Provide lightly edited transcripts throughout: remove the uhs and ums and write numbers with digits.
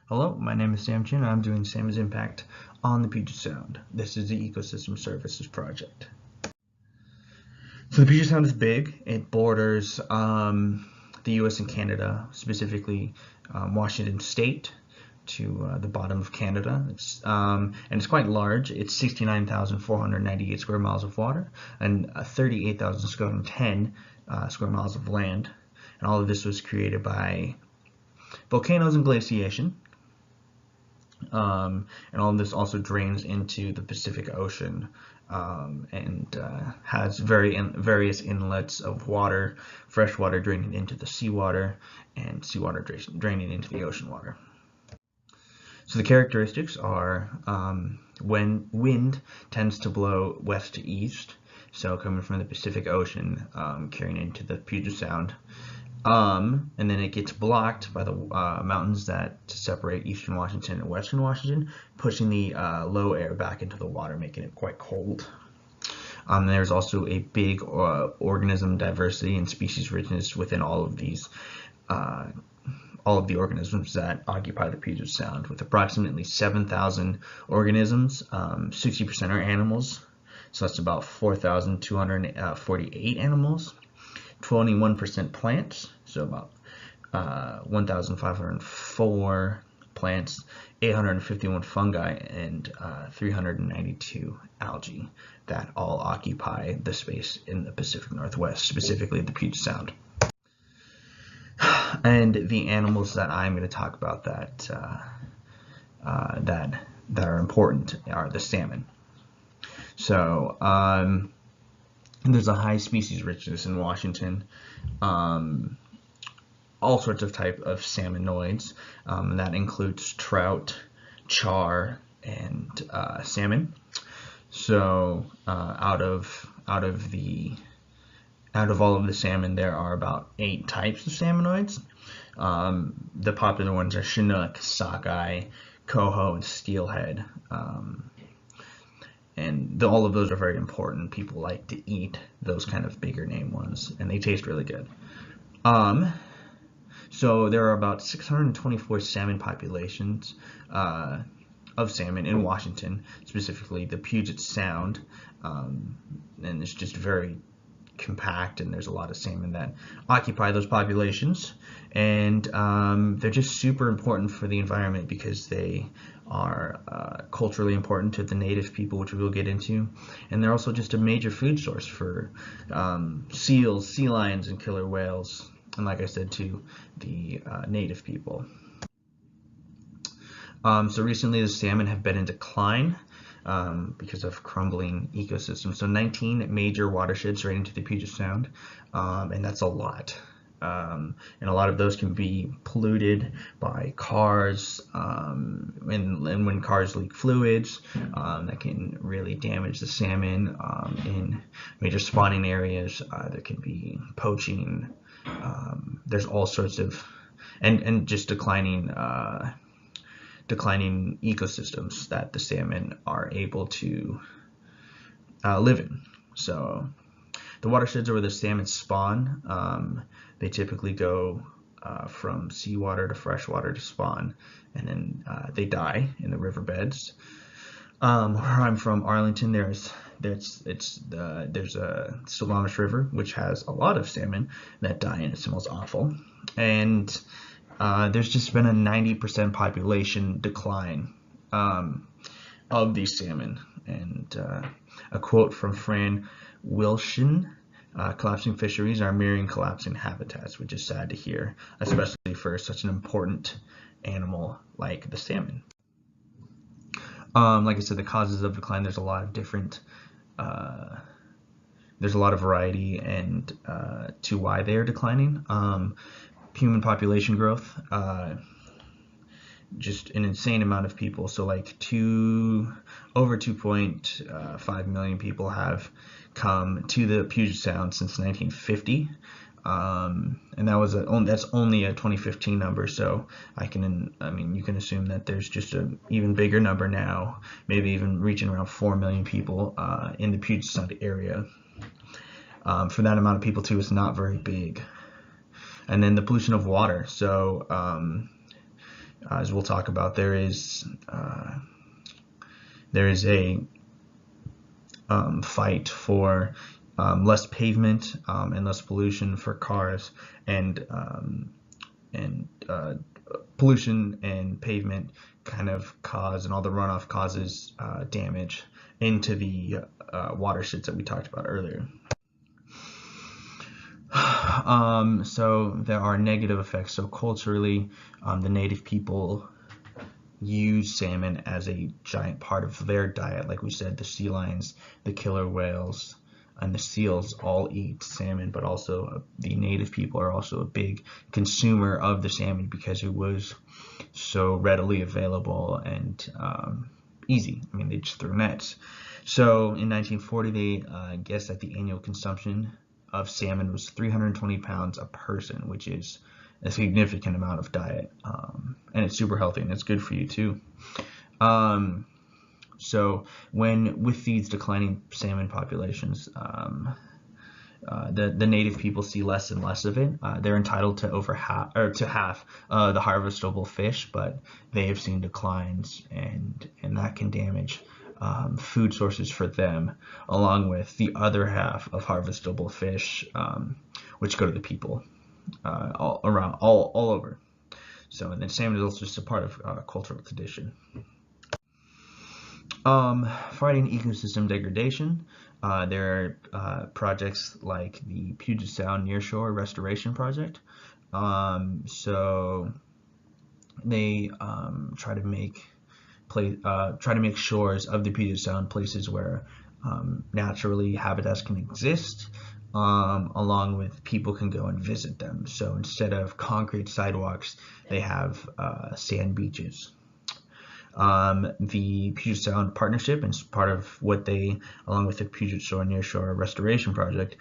Hello, my name is Sam Chin and I'm doing Sam's Impact on the Puget Sound. This is the Ecosystem Services Project. So the Puget Sound is big. It borders the US and Canada, specifically Washington State to the bottom of Canada. And it's quite large. It's 69,498 square miles of water and 38,610 square miles of land. And all of this was created by volcanoes and glaciation. And all of this also drains into the Pacific Ocean and has various inlets of water, fresh water draining into the seawater, and seawater draining into the ocean water. So the characteristics are when wind tends to blow west to east, so coming from the Pacific Ocean, carrying into the Puget Sound. And then it gets blocked by the mountains that separate eastern Washington and western Washington, pushing the low air back into the water, making it quite cold. There's also a big organism diversity and species richness within all of the organisms that occupy the Puget Sound, with approximately 7,000 organisms. 60% are animals, so that's about 4,248 animals. 21% plants, so about 1,504 plants, 851 fungi, and 392 algae that all occupy the space in the Pacific Northwest, specifically the Puget Sound. And the animals that I'm going to talk about that are important are the salmon. So there's a high species richness in Washington, all sorts of type of salmonoids, and that includes trout, char, and salmon. So out of all of the salmon, there are about 8 types of salmonoids. The popular ones are Chinook, sockeye, coho, and steelhead. And all of those are very important. People like to eat those kind of bigger name ones, and they taste really good. So there are about 624 salmon populations of salmon in Washington, specifically the Puget Sound, and it's just very compact, and there's a lot of salmon that occupy those populations, and they're just super important for the environment because they are culturally important to the native people, which we'll get into, and they're also just a major food source for seals, sea lions, and killer whales, and like I said, to the native people. So recently the salmon have been in decline because of crumbling ecosystems. So 19 major watersheds right into the Puget Sound, and that's a lot. And a lot of those can be polluted by cars, and when cars leak fluids, that can really damage the salmon in major spawning areas. There can be poaching. There's all sorts of, and just declining ecosystems that the salmon are able to live in. So the watersheds are where the salmon spawn. They typically go from seawater to freshwater to spawn, and then they die in the riverbeds. Where I'm from, Arlington, there's a Salmons River, which has a lot of salmon that die, and it smells awful. And there's just been a 90% population decline of these salmon. And a quote from Fran Wilson: collapsing fisheries are mirroring collapsing habitats, which is sad to hear, especially for such an important animal like the salmon. Like I said, the causes of decline, there's a lot of different, there's a lot of variety and to why they are declining. Human population growth, just an insane amount of people. So like over 2.5 million people have come to the Puget Sound since 1950, and that's only a 2015 number. So you can assume that there's just an even bigger number now, maybe even reaching around 4 million people in the Puget Sound area. For that amount of people too, it's not very big. And then the pollution of water. So as we'll talk about, there is a fight for less pavement and less pollution for cars, and pollution and pavement kind of cause, and all the runoff causes damage into the watersheds that we talked about earlier. So there are negative effects. So culturally, the native people use salmon as a giant part of their diet. Like we said, the sea lions, the killer whales, and the seals all eat salmon, but also the native people are also a big consumer of the salmon because it was so readily available and easy. I mean, they just threw nets. So in 1940, they guessed that the annual consumption of salmon was 320 pounds a person, which is a significant amount of diet, and it's super healthy and it's good for you too. So with these declining salmon populations, the native people see less and less of it. They're entitled to half the harvestable fish, but they have seen declines, and that can damage food sources for them, along with the other half of harvestable fish, which go to the people all over. So, and then salmon is also just a part of cultural tradition. Fighting ecosystem degradation. There are projects like the Puget Sound Nearshore Restoration Project. So they try to make shores of the Puget Sound places where naturally habitats can exist, along with people can go and visit them. So instead of concrete sidewalks, they have sand beaches. The Puget Sound Partnership, and part of what they, along with the Puget Sound Nearshore Restoration Project,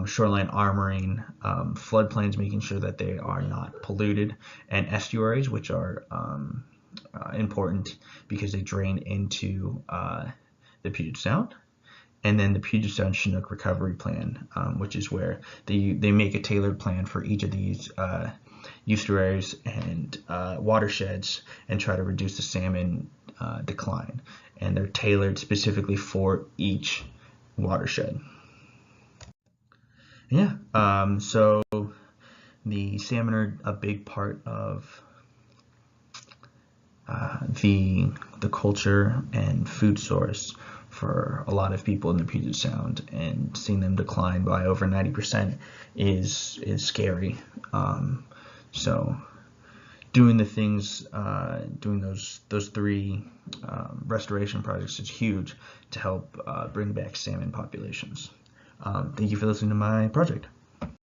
shoreline armoring, floodplains, making sure that they are not polluted, and estuaries, which are important because they drain into the Puget Sound. And then the Puget Sound Chinook Recovery Plan, which is where they make a tailored plan for each of these estuaries and watersheds and try to reduce the salmon decline. And they're tailored specifically for each watershed. Yeah, so the salmon are a big part of the culture and food source for a lot of people in the Puget Sound, and seeing them decline by over 90% is scary. So doing the things, doing those three restoration projects is huge to help bring back salmon populations. Thank you for listening to my project.